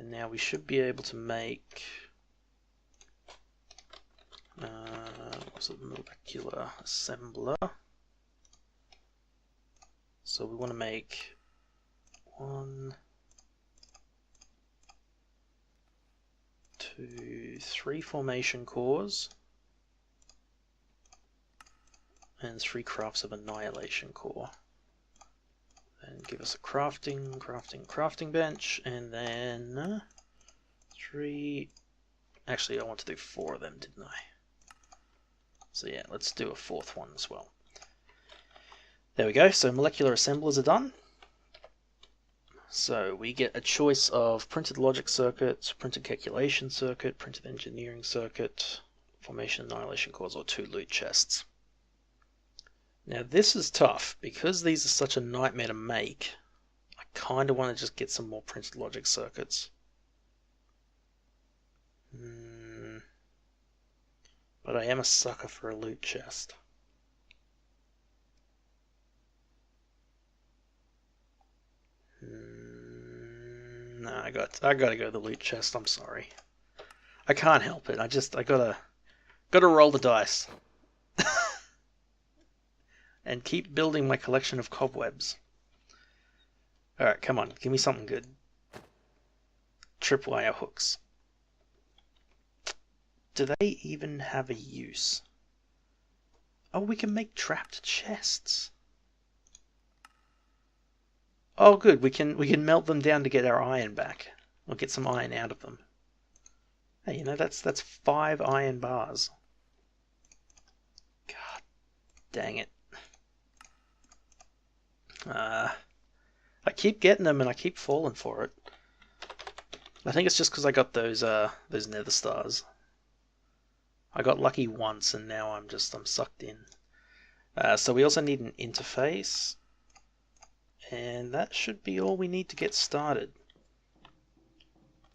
And now we should be able to make what's it, molecular assembler. So we want to make 1, 2, 3 formation cores and 3 crafts of annihilation core. And give us a crafting bench, and then 3. Actually, I want to do 4 of them, didn't I? So yeah, let's do a 4th one as well. There we go. So molecular assemblers are done. So we get a choice of printed logic circuit, printed calculation circuit, printed engineering circuit, formation annihilation cores, or 2 loot chests. Now this is tough, because these are such a nightmare to make. I kind of want to just get some more printed logic circuits. But I am a sucker for a loot chest. No, I gotta go to the loot chest. I'm sorry. I can't help it. I gotta roll the dice. And keep building my collection of cobwebs. Alright, come on, give me something good. Tripwire hooks. Do they even have a use? Oh, we can make trapped chests. Oh good, we can melt them down to get our iron back. Or get some iron out of them. Hey, you know, that's 5 iron bars. God dang it. I keep getting them and I keep falling for it. I think it's just because I got those nether stars. I got lucky once and now I'm sucked in. So we also need an interface. And that should be all we need to get started.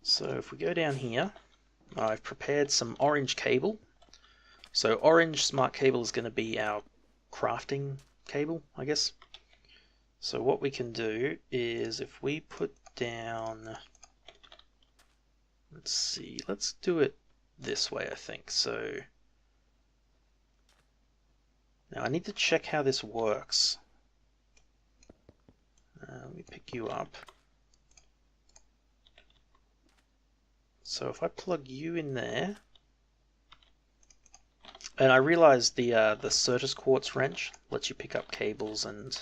So if we go down here, I've prepared some orange cable. So orange smart cable is going to be our crafting cable, I guess. So what we can do is if we put down, let's see, let's do it this way, I think. So now I need to check how this works. Let me pick you up. So if I plug you in there, and I realized the Certus quartz wrench lets you pick up cables and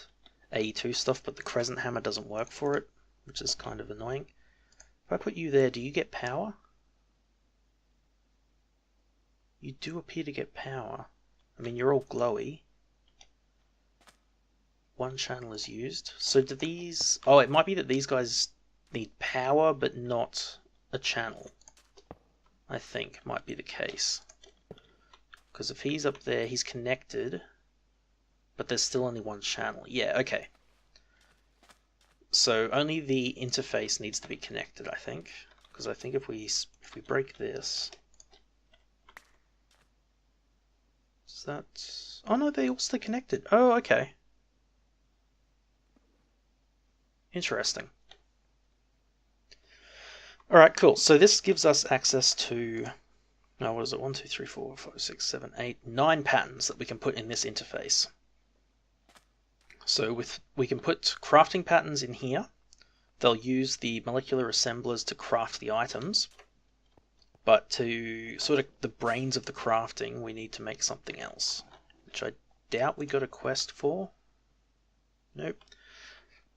AE2 stuff, but the crescent hammer doesn't work for it, which is kind of annoying. If I put you there, do you get power? You do appear to get power. I mean, you're all glowy. 1 channel is used. So do these... Oh, it might be that these guys need power, but not a channel. I think might be the case. Because if he's up there, he's connected, but there's still only 1 channel. Yeah, okay. So only the interface needs to be connected, I think. Because I think if we break this... Is that... Oh no, they all stay connected. Oh, okay. Interesting. Alright, cool. So this gives us access to... Now, what is it? 1, 2, 3, 4, 5, 6, 7, 8, 9 patterns that we can put in this interface. So we can put crafting patterns in here. They'll use the molecular assemblers to craft the items. But to sort of the brains of the crafting, we need to make something else, which I doubt we got a quest for. Nope.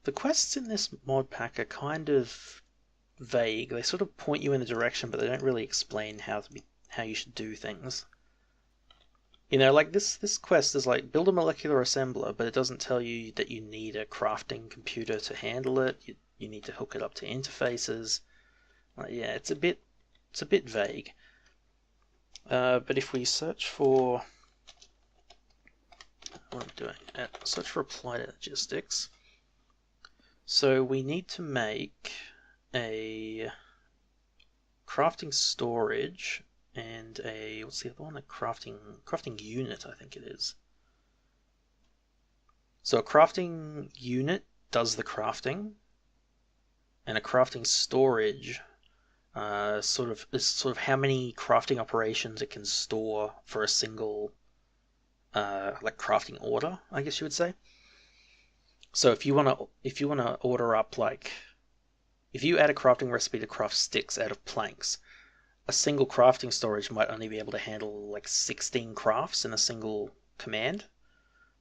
The quests in this mod pack are kind of vague. They sort of point you in a direction, but they don't really explain how you should do things. You know, like this quest is like build a molecular assembler, but it doesn't tell you that you need a crafting computer to handle it. You need to hook it up to interfaces. Yeah, it's a bit vague. But if we search for what I'm doing, search for applied logistics. So we need to make a crafting storage and a, what's the other one? A crafting unit, I think it is. So a crafting unit does the crafting, and a crafting storage sort of how many crafting operations it can store for a single like crafting order, I guess you would say. So if you wanna order up, like, if you add a crafting recipe to craft sticks out of planks, a single crafting storage might only be able to handle like 16 crafts in a single command.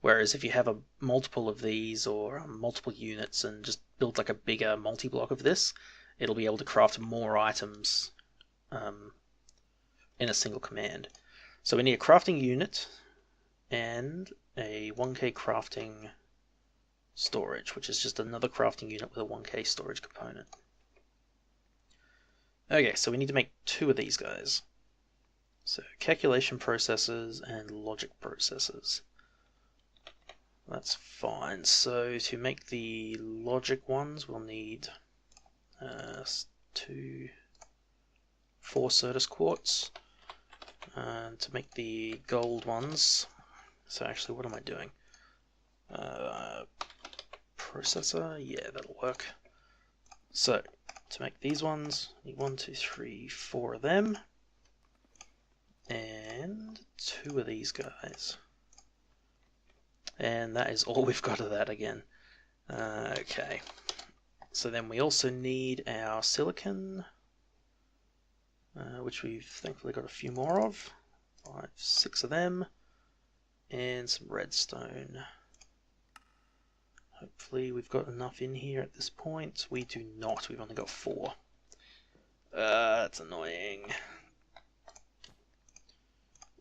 Whereas if you have a multiple of these, or multiple units, and just build like a bigger multi-block of this, it'll be able to craft more items in a single command. So we need a crafting unit and a 1k crafting storage, which is just another crafting unit with a 1k storage component. Okay, so we need to make 2 of these guys. So calculation processors and logic processors. That's fine. So to make the logic ones, we'll need 4 Certus quartz. And to make the gold ones, so actually, what am I doing? Processor, yeah, that'll work. So to make these ones, I need 1, 2, 3, 4 of them, and 2 of these guys. And that is all we've got of that again. Okay. So then we also need our silicon, which we've thankfully got a few more of. 5, 6 of them. And some redstone. Hopefully we've got enough in here at this point. We do not. We've only got 4. That's annoying.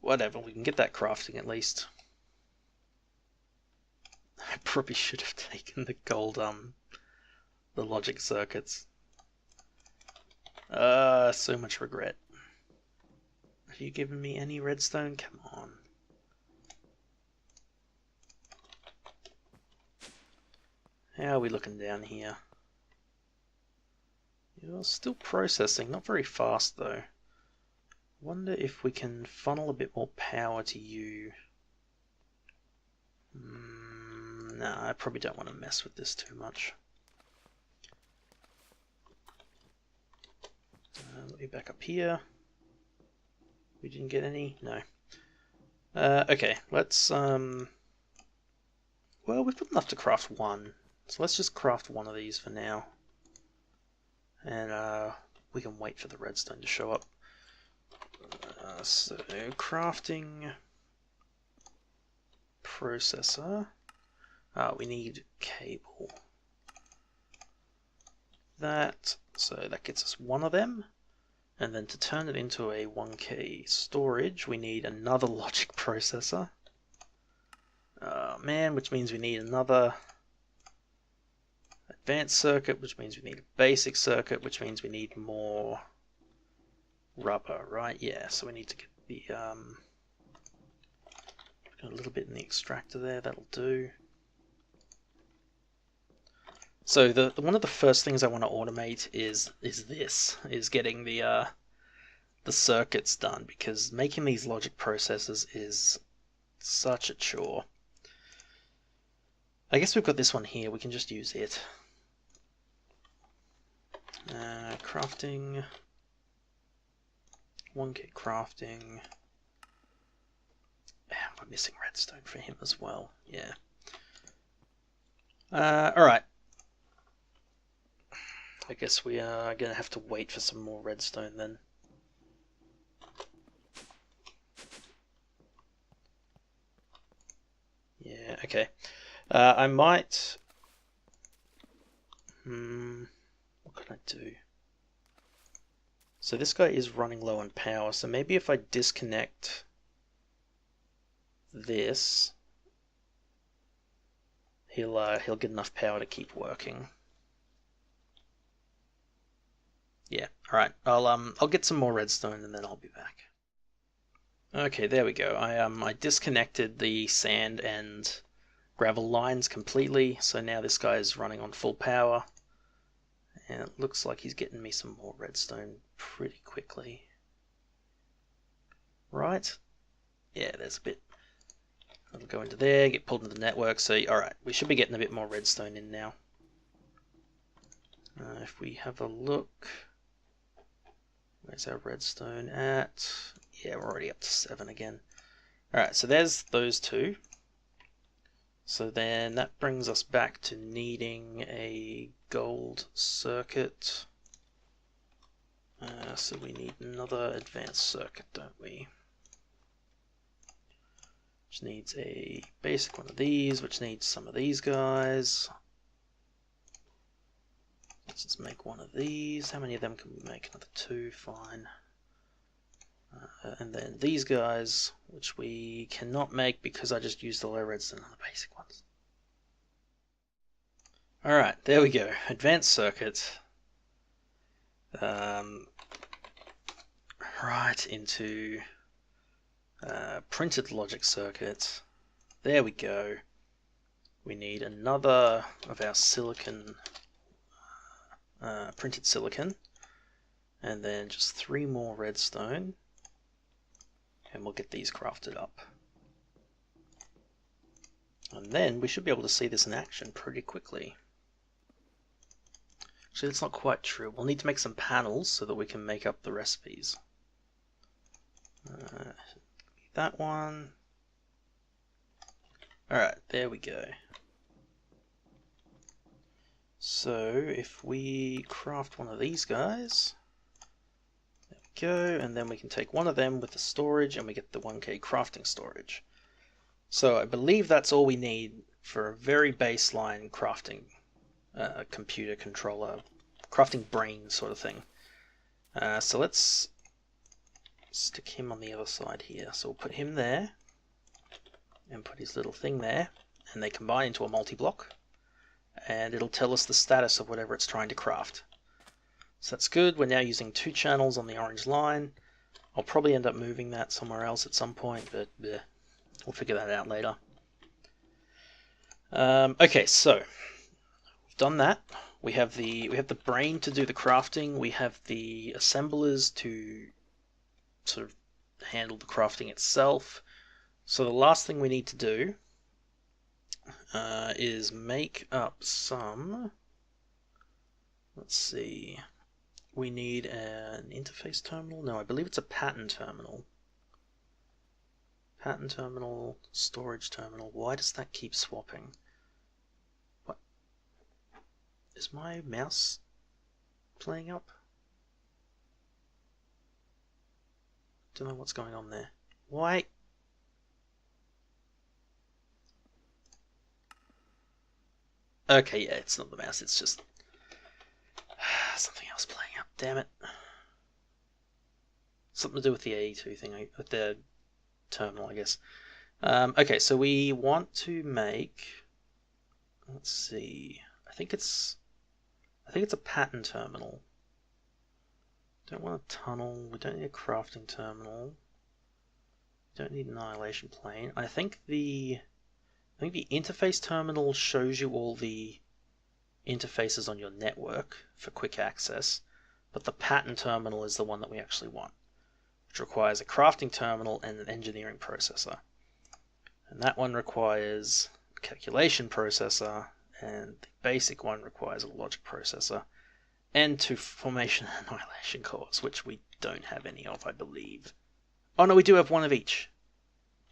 Whatever, we can get that crafting at least. I probably should have taken the gold, the logic circuits. So much regret. Have you given me any redstone? Come on. How are we looking down here? You're still processing, not very fast though. Wonder if we can funnel a bit more power to you. No, I probably don't want to mess with this too much. Let me back up here. We didn't get any? No. Okay, let's... Well, we've got enough to craft 1. So let's just craft 1 of these for now. And we can wait for the redstone to show up. So, crafting... processor... we need cable. That, so that gets us 1 of them. And then to turn it into a 1k storage, we need another logic processor. Oh man, which means we need another advanced circuit, which means we need a basic circuit, which means we need more rubber, right? Yeah, so we need to get the, got a little bit in the extractor there, that'll do. So the one of the first things I want to automate is getting the circuits done, because making these logic processors is such a chore. I guess we've got this one here, we can just use it. Crafting, 1k crafting. We're missing redstone for him as well, yeah. Alright. I guess we are going to have to wait for some more redstone then. Yeah, okay. I might... what can I do? So this guy is running low on power, so maybe if I disconnect this, he'll get enough power to keep working. Yeah, alright, I'll get some more redstone and then I'll be back. Okay, there we go. I disconnected the sand and gravel lines completely, so now this guy is running on full power. And it looks like he's getting me some more redstone pretty quickly. Right? Yeah, there's a bit. It'll go into there, get pulled into the network, so alright, we should be getting a bit more redstone in now. If we have a look... Where's our redstone at? Yeah, we're already up to 7 again. Alright, so there's those two. So then that brings us back to needing a gold circuit. So we need another advanced circuit, don't we? Which needs a basic one of these, which needs some of these guys. Let's just make one of these. How many of them can we make? Another 2, fine. And then these guys, which we cannot make because I just used the low redstone on the basic ones. Alright, there we go. Advanced circuit. Right into printed logic circuit. There we go. We need another of our silicon, printed silicon, and then just 3 more redstone, and we'll get these crafted up. And then we should be able to see this in action pretty quickly. Actually, that's not quite true. We'll need to make some panels so that we can make up the recipes. That one. Alright, there we go. So if we craft one of these guys, there we go, and then we can take one of them with the storage and we get the 1K crafting storage. So I believe that's all we need for a very baseline crafting computer controller, crafting brain sort of thing. So let's stick him on the other side here. So we'll put him there and put his little thing there, and they combine into a multi-block, and it'll tell us the status of whatever it's trying to craft. So that's good. We're now using 2 channels on the orange line. I'll probably end up moving that somewhere else at some point, but we'll figure that out later. Okay, so we've done that. We have the brain to do the crafting. We have the assemblers to sort of handle the crafting itself. So the last thing we need to do is make up some, let's see, we need an interface terminal. No, I believe it's a pattern terminal. Pattern terminal, storage terminal. Why does that keep swapping? What? Is my mouse playing up? Don't know what's going on there. Why? Okay, yeah, it's not the mouse, it's just something else playing up, damn it. Something to do with the AE2 thing, with the terminal, I guess. Okay, so we want to make, let's see, I think it's a pattern terminal. Don't want a tunnel, we don't need a crafting terminal. We don't need an annihilation plane. I think the interface terminal shows you all the interfaces on your network for quick access, but the pattern terminal is the one that we actually want, which requires a crafting terminal and an engineering processor. And that one requires a calculation processor, and the basic one requires a logic processor, and 2 formation and annihilation cores, which we don't have any of, I believe. Oh no, we do have 1 of each.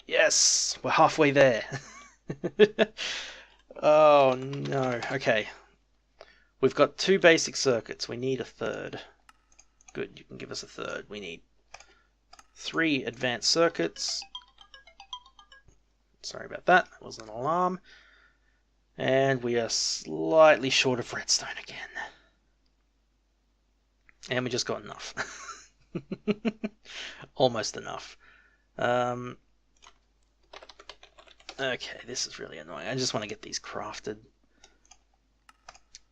Yes, we're halfway there. Oh no, okay. We've got 2 basic circuits, we need a 3rd. Good, you can give us a 3rd. We need 3 advanced circuits. Sorry about that, that was an alarm. And we are slightly short of redstone again. And we just got enough. Almost enough. Okay, this is really annoying. I just want to get these crafted.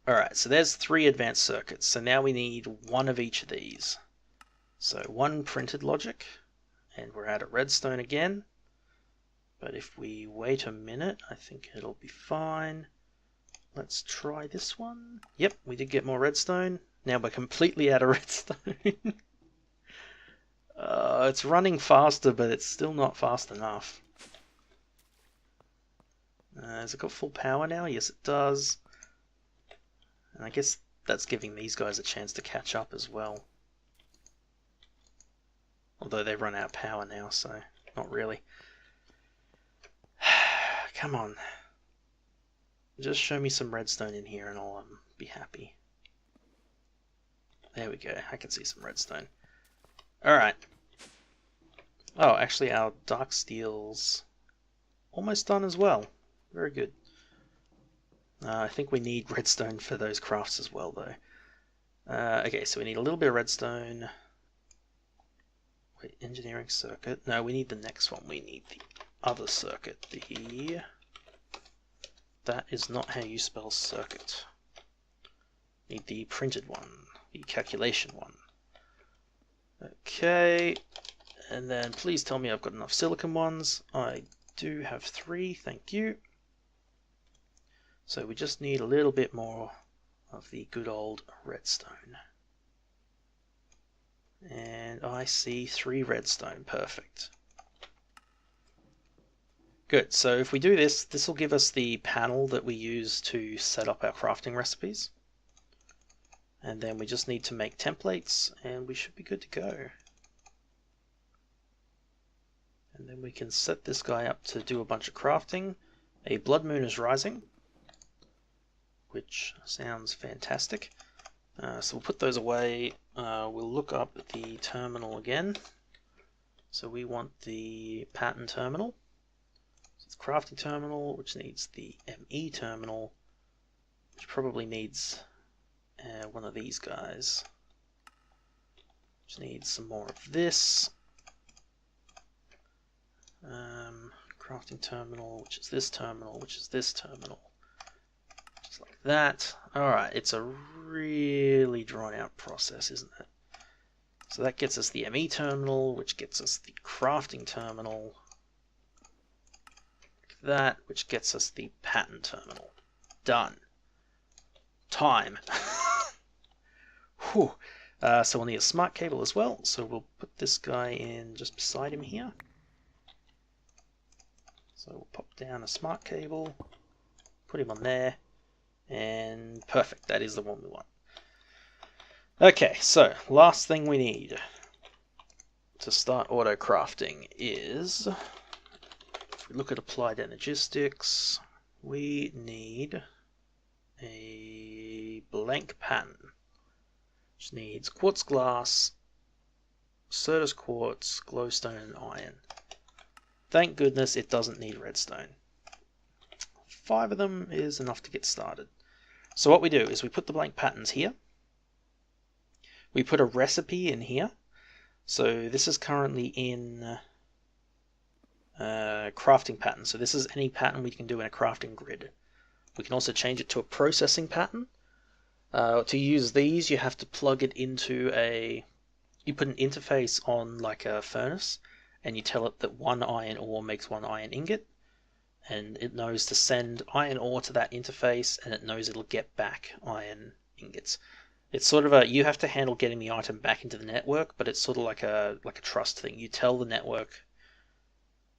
Alright, so there's 3 advanced circuits. So now we need 1 of each of these. So 1 printed logic, and we're out of redstone again. But if we wait a minute, I think it'll be fine. Let's try this one. Yep, we did get more redstone. Now we're completely out of redstone. It's running faster, but it's still not fast enough. Has it got full power now? Yes, it does. And I guess that's giving these guys a chance to catch up as well. Although they've run out of power now, so not really. Come on. Just show me some redstone in here and I'll be happy. There we go. I can see some redstone. Alright. Oh, actually our dark steel's almost done as well. Very good. I think we need redstone for those crafts as well, though. Okay, so we need a little bit of redstone. Wait, engineering circuit. No, we need the next one. We need the other circuit. That is not how you spell circuit. Need the printed one, the calculation one. Okay, and then please tell me I've got enough silicon ones. I do have 3, thank you. So we just need a little bit more of the good old redstone. And I see 3 redstone, perfect. Good, so if we do this, this will give us the panel that we use to set up our crafting recipes. And then we just need to make templates and we should be good to go. And then we can set this guy up to do a bunch of crafting. A blood moon is rising, which sounds fantastic. So we'll put those away. We'll look up the terminal again. So we want the pattern terminal. So it's crafting terminal, which needs the ME terminal, which probably needs one of these guys. Which needs some more of this. Crafting terminal, which is this terminal, which is this terminal. Just like that. Alright, it's a really drawn out process, isn't it? So that gets us the ME terminal, which gets us the crafting terminal. Like that, which gets us the pattern terminal. Done. Time. Whew. So we'll need a smart cable as well, so we'll put this guy in just beside him here. So we'll pop down a smart cable, put him on there, and perfect, that is the one we want. Okay, so last thing we need to start auto crafting is, if we look at applied energistics, we need a blank pattern, which needs quartz glass, Certus quartz, glowstone, and iron. Thank goodness it doesn't need redstone. 5 of them is enough to get started. So what we do is we put the blank patterns here. We put a recipe in here. So this is currently in crafting pattern. So this is any pattern we can do in a crafting grid. We can also change it to a processing pattern. To use these, you have to plug it into you put an interface on like a furnace, and you tell it that 1 iron ore makes 1 iron ingot, and it knows to send iron ore to that interface, and it knows it'll get back iron ingots. It's sort of you have to handle getting the item back into the network, but it's sort of like a trust thing. You tell the network,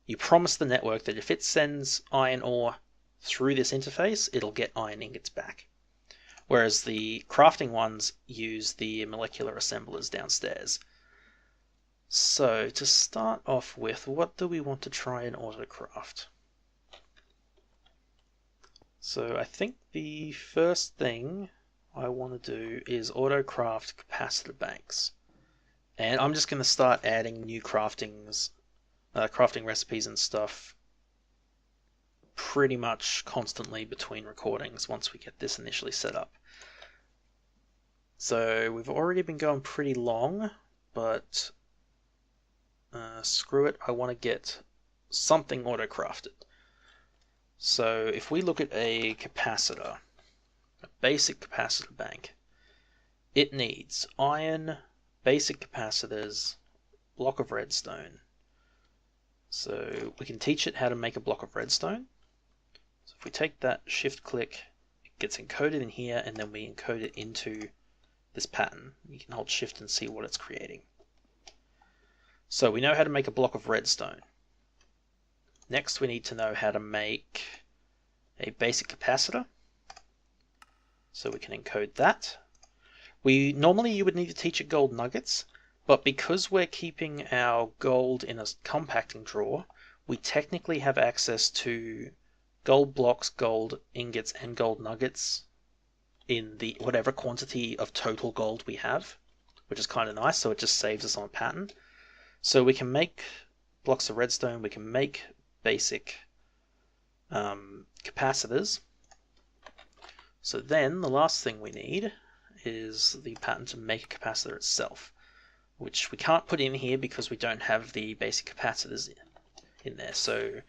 you promise the network that if it sends iron ore through this interface, it'll get iron ingots back. Whereas the crafting ones use the molecular assemblers downstairs. So to start off with, what do we want to try and autocraft? So I think the first thing I want to do is autocraft capacitor banks. And I'm just going to start adding new crafting recipes and stuff pretty much constantly between recordings once we get this initially set up. So we've already been going pretty long, but screw it, I want to get something auto-crafted. So if we look at a capacitor, a basic capacitor bank, it needs iron, basic capacitors, block of redstone. So we can teach it how to make a block of redstone. So if we take that, shift click, it gets encoded in here, and then we encode it into this pattern. You can hold shift and see what it's creating. So we know how to make a block of redstone. Next we need to know how to make a basic capacitor. So we can encode that. Normally you would need to teach it gold nuggets, But because we're keeping our gold in a compacting drawer, we technically have access to gold blocks, gold ingots, and gold nuggets in the whatever quantity of total gold we have, which is kind of nice, so it just saves us on pattern. So we can make blocks of redstone, we can make basic capacitors. So then the last thing we need is the pattern to make a capacitor itself, which we can't put in here because we don't have the basic capacitors in there. So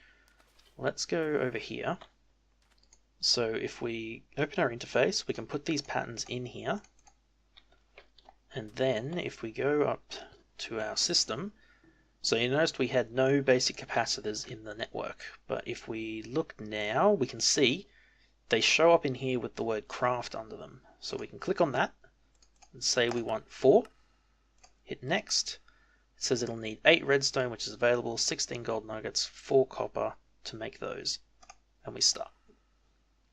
let's go over here. So if we open our interface, we can put these patterns in here. And then if we go up to our system, so you noticed we had no basic capacitors in the network, but if we look now, we can see they show up in here with the word craft under them. So we can click on that and say we want 4, hit next. It says it'll need 8 redstone, which is available, 16 gold nuggets, 4 copper to make those, and we start.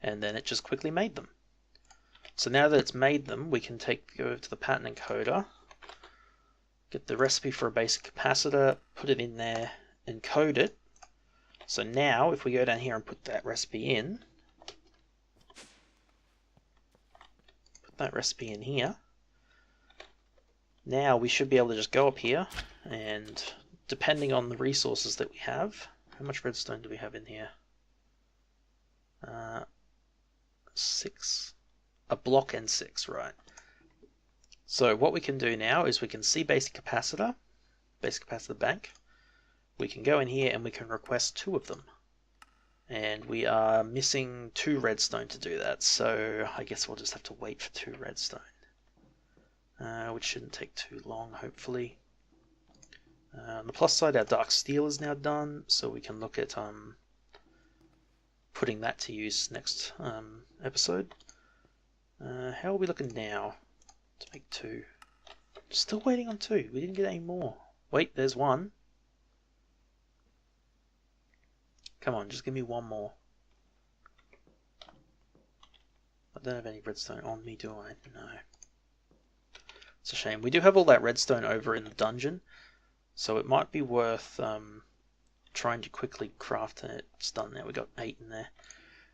And then it just quickly made them. So now that it's made them, we can go to the pattern encoder, get the recipe for a basic capacitor, put it in there, encode it. So now if we go down here and put that recipe in, here, now we should be able to just go up here, and depending on the resources that we have, how much redstone do we have in here? 6, a block and 6, right? So what we can do now is we can see basic capacitor bank. We can go in here and we can request 2 of them. And we are missing 2 redstone to do that, so I guess we'll just have to wait for 2 redstone. Which shouldn't take too long, hopefully. On the plus side, our dark steel is now done, so we can look at putting that to use next episode. How are we looking now to make 2? Still waiting on 2. We didn't get any more. Wait, there's 1. Come on, just give me 1 more. I don't have any redstone on me, do I? No. It's a shame. We do have all that redstone over in the dungeon, so it might be worth trying to quickly craft it. It's done now. We got 8 in there.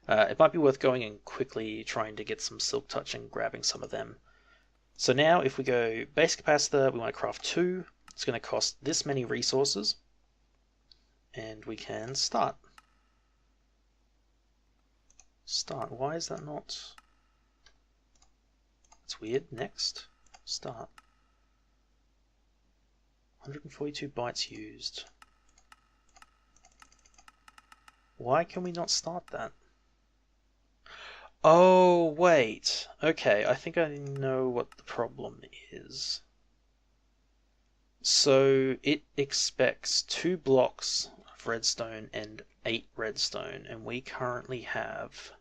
It might be worth going and quickly trying to get some silk touch and grabbing some of them. So now if we go base capacitor, we want to craft 2. It's going to cost this many resources, and we can start. Why is that not? It's weird. Next. Start. 142 bytes used. Why can we not start that? Oh, wait. Okay, I think I know what the problem is. So it expects 2 blocks of redstone and 8 redstone, and we currently have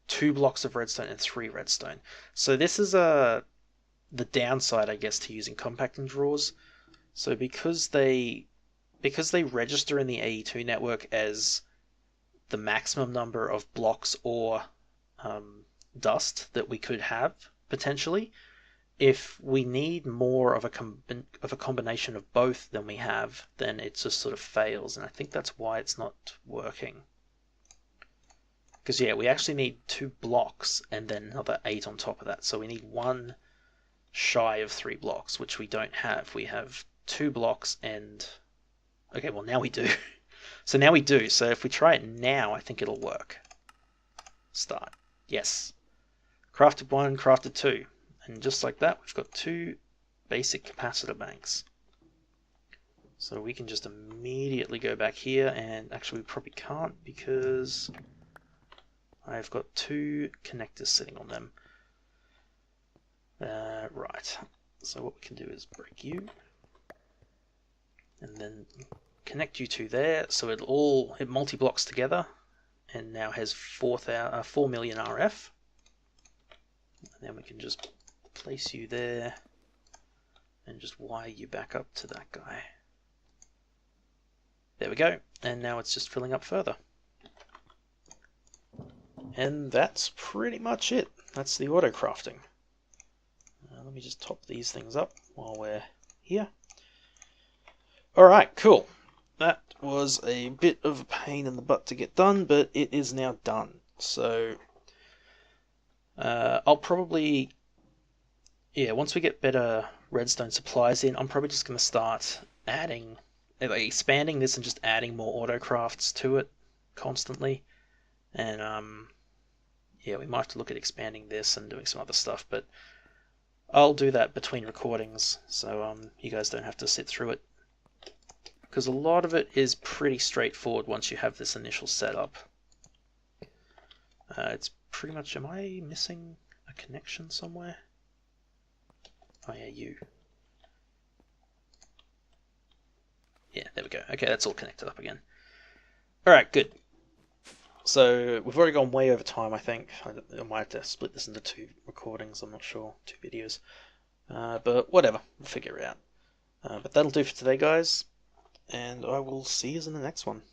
2 blocks of redstone and 3 redstone. So this is the downside, I guess, to using compacting drawers. So because they register in the AE2 network as the maximum number of blocks or dust that we could have potentially, if we need more of a combination of both than we have, then it just sort of fails, and I think that's why it's not working. Because yeah, we actually need 2 blocks and then another 8 on top of that, so we need 1 shy of 3 blocks, which we don't have. We have 2 blocks and... okay, well now we do. So now we do. So if we try it now, I think it'll work. Start. Yes. Crafted 1, crafted 2. And just like that, we've got 2 basic capacitor banks. So we can just immediately go back here, and actually we probably can't because I've got 2 connectors sitting on them. Right, so what we can do is break you, and then connect you to there, so it multi-blocks together, and now has 4 million RF. And then we can just place you there, and just wire you back up to that guy. There we go, and now it's just filling up further. And that's pretty much it. That's the auto crafting. Let me just top these things up while we're here. Alright, cool. That was a bit of a pain in the butt to get done, but it is now done. So I'll probably, once we get better redstone supplies in, I'm probably just going to start adding, expanding this and just adding more autocrafts to it constantly. And we might have to look at expanding this and doing some other stuff, but I'll do that between recordings, so you guys don't have to sit through it. Because a lot of it is pretty straightforward once you have this initial setup. It's pretty much, am I missing a connection somewhere? Oh yeah, you. Yeah, there we go. Okay, that's all connected up again. Alright, good. So we've already gone way over time, I think. I might have to split this into 2 recordings, I'm not sure, 2 videos. But whatever, we'll figure it out. But that'll do for today, guys. And I will see you in the next one.